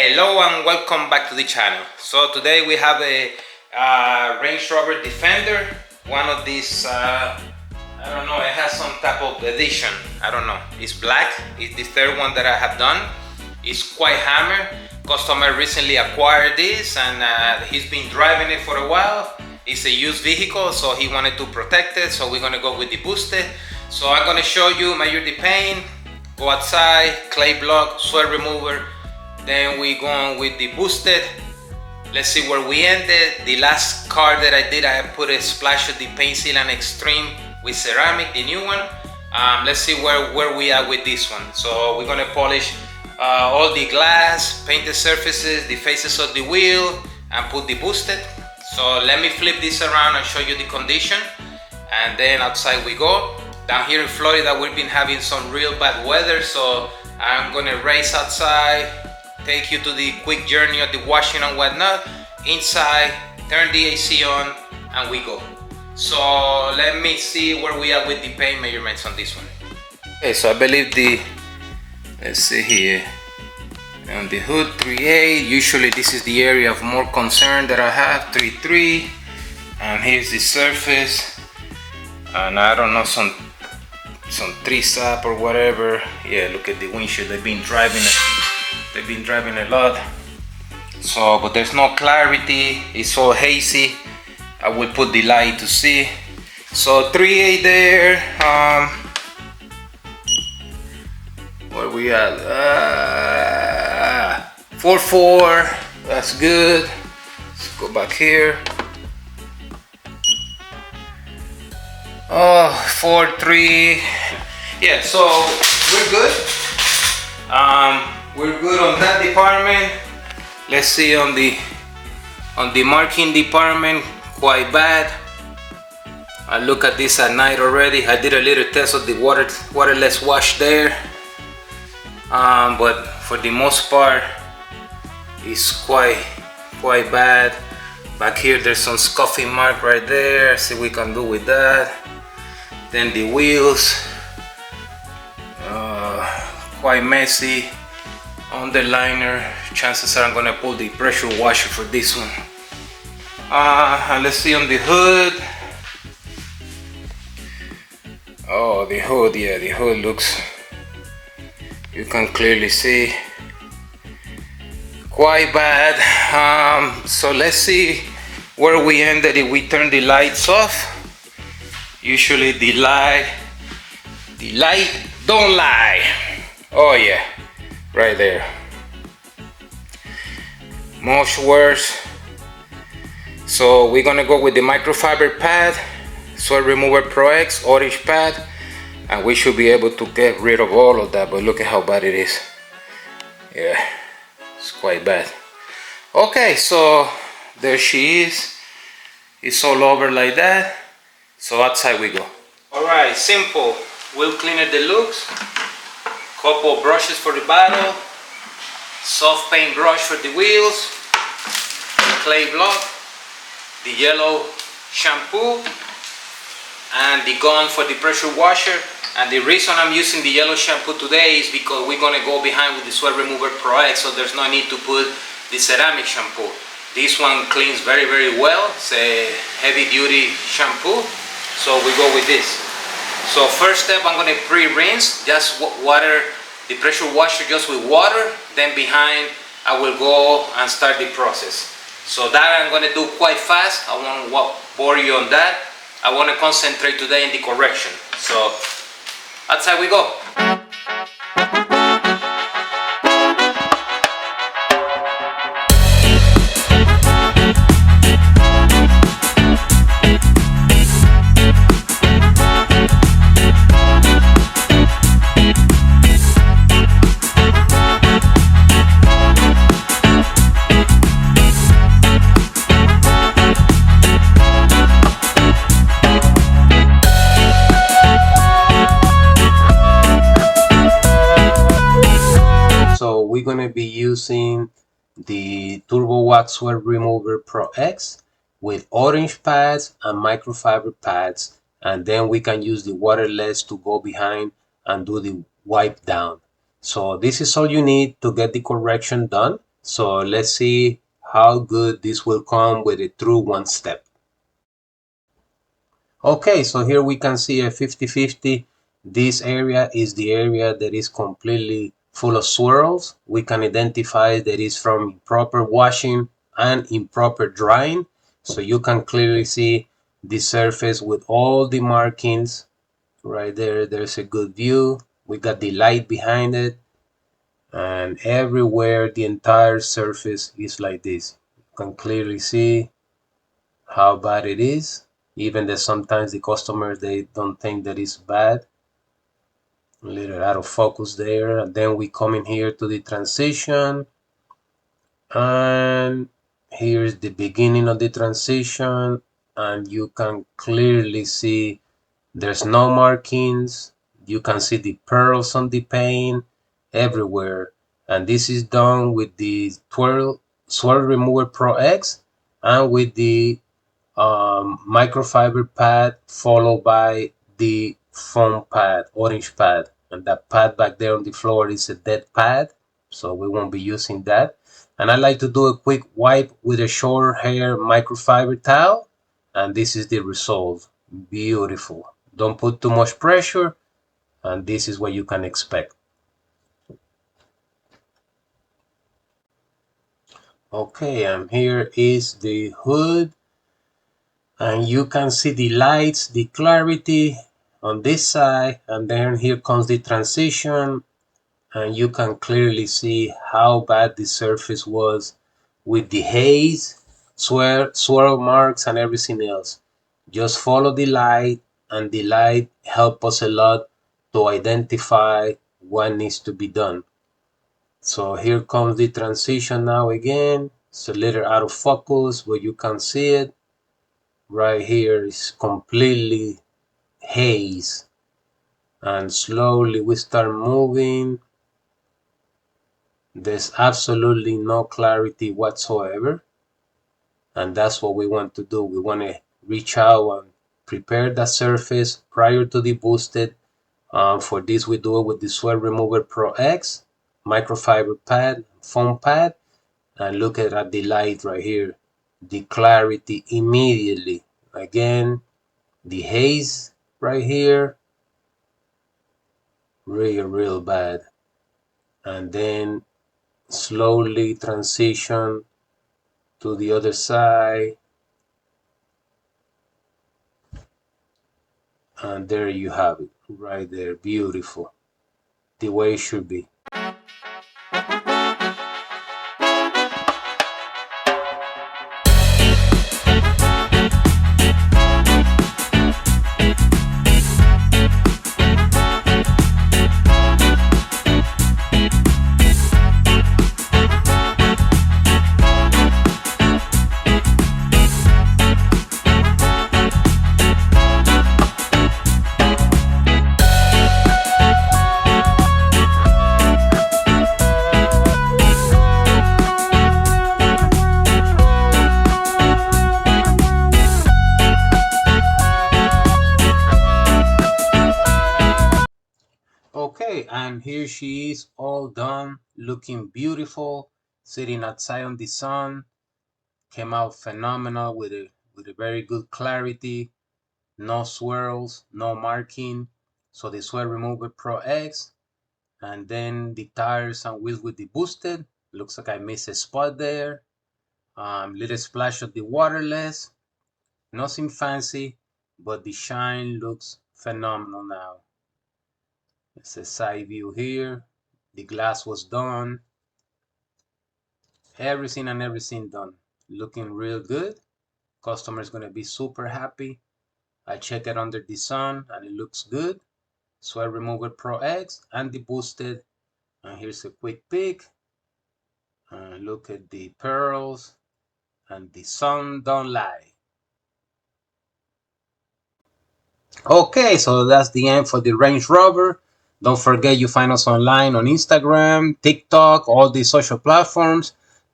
Hello and welcome back to the channel. So today we have a Range Rover Defender, one of these, I don't know, it has some type of edition, I don't know, it's black, it's the third one that I have done. It's quite hammered. Customer recently acquired this and he's been driving it for a while. It's a used vehicle, so he wanted to protect it, so we're gonna go with the boosted. So I'm gonna show you, measure the paint, go outside, clay block, swirl remover. Then we go on with the boosted. Let's see where we ended. The last car that I did, I put a splash of the paint sealant extreme with ceramic, the new one. Let's see where we are with this one. So we're gonna polish all the glass, paint the surfaces, the faces of the wheel, and put the boosted. So let me flip this around and show you the condition, and then outside we go. Down here in Florida, we've been having some real bad weather, so I'm gonna race outside, take you to the quick journey of the washing and whatnot. Inside, turn the AC on, and we go. So let me see where we are with the paint measurements on this one. Okay, so I believe let's see here, on the hood 3.8. Usually this is the area of more concern that I have, 3.3. And here's the surface, and I don't know, some 3-sap or whatever. Yeah, look at the windshield, they've been driving a lot. So, but there's no clarity, it's so hazy. I will put the light to see. So 3.8 there. Where we at? 4.4. That's good. Let's go back here. Oh, 4.3. Yeah, so we're good. We're good on that department. Let's see on the marking department, quite bad. I look at this at night already. I did a little test of the waterless wash there, but for the most part, it's quite bad. Back here, there's some scuffing mark right there. See what we can do with that. Then the wheels, quite messy. Underliner, chances are I'm gonna pull the pressure washer for this one. And let's see on the hood. Oh, the hood, yeah, the hood looks, you can clearly see, quite bad. So let's see where we ended if we turn the lights off. Usually the light don't lie. Oh yeah, right there. Much worse. So we're gonna go with the microfiber pad, Swirl Remover ProX orange pad, and we should be able to get rid of all of that. But look at how bad it is. Yeah, it's quite bad. Okay, so there she is. It's all over like that. So outside we go. All right, simple. Wheel cleaner deluxe. Couple of brushes for the bottle. Soft paint brush for the wheels. Clay block. The yellow shampoo. And the gun for the pressure washer. And the reason I'm using the yellow shampoo today is because we're gonna go behind with the Swirl Remover ProX, so there's no need to put the ceramic shampoo. This one cleans very, very well. It's a heavy duty shampoo. So we go with this. So first step, I'm gonna pre-rinse, just water the pressure washer just with water. Then behind, I will go and start the process. So that I'm gonna do quite fast. I won't bore you on that. I wanna concentrate today in the correction. So outside we go. We're going to be using the Turbo Wax Swirl Remover ProX with orange pads and microfiber pads, and then we can use the waterless to go behind and do the wipe down. So this is all you need to get the correction done. So let's see how good this will come with a true one step. Okay, so here we can see a 50-50. This area is the area that is completely full of swirls. We can identify that is from improper washing and improper drying. So you can clearly see the surface with all the markings right there. There's a good view. We got the light behind it, and everywhere the entire surface is like this. You can clearly see how bad it is, even that sometimes the customers they don't think that it's bad. A little out of focus there. And then we come in here to the transition, and here's the beginning of the transition, and you can clearly see there's no markings. You can see the pearls on the paint everywhere, and this is done with the Swirl Remover Pro X and with the microfiber pad followed by the foam pad, orange pad. And that pad back there on the floor is a dead pad, so we won't be using that. And I like to do a quick wipe with a short hair microfiber towel, and this is the result. Beautiful. Don't put too much pressure, and this is what you can expect. Okay, and here is the hood, and you can see the lights, the clarity on this side, and then here comes the transition, and you can clearly see how bad the surface was with the haze, swirl marks, and everything else. Just follow the light, and the light help us a lot to identify what needs to be done. So here comes the transition now again. It's a little out of focus, but you can see it. Right here is completely haze, and slowly we start moving. There's absolutely no clarity whatsoever, and that's what we want to do. We want to reach out and prepare the surface prior to the boosted. For this we do it with the Swirl Remover Pro X microfiber pad, foam pad, and look at the light right here, the clarity immediately. Again, the haze right here, real bad. And then slowly transition to the other side, and there you have it right there. Beautiful, the way it should be. Okay, and here she is, all done, looking beautiful, sitting outside on the sun. Came out phenomenal with a very good clarity, no swirls, no marking. So the Swirl Remover Pro X, and then the tires and wheels with the boosted. Looks like I missed a spot there. Little splash of the waterless, nothing fancy, but the shine looks phenomenal now. It's a side view here. The glass was done. Everything done. Looking real good. Customer's gonna be super happy. I check it under the sun and it looks good. Swirl Remover Pro X and the boosted. And here's a quick pic. Look at the pearls, and the sun don't lie. Okay, so that's the end for the Range Rover. Don't forget you find us online on Instagram, TikTok, all the social platforms.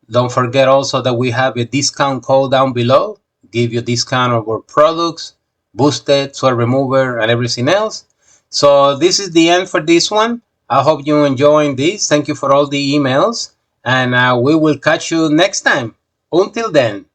Don't forget also that we have a discount code down below. Give you a discount of our products, boosted, Swirl Remover, and everything else. So this is the end for this one. I hope you enjoying this. Thank you for all the emails. and we will catch you next time. Until then.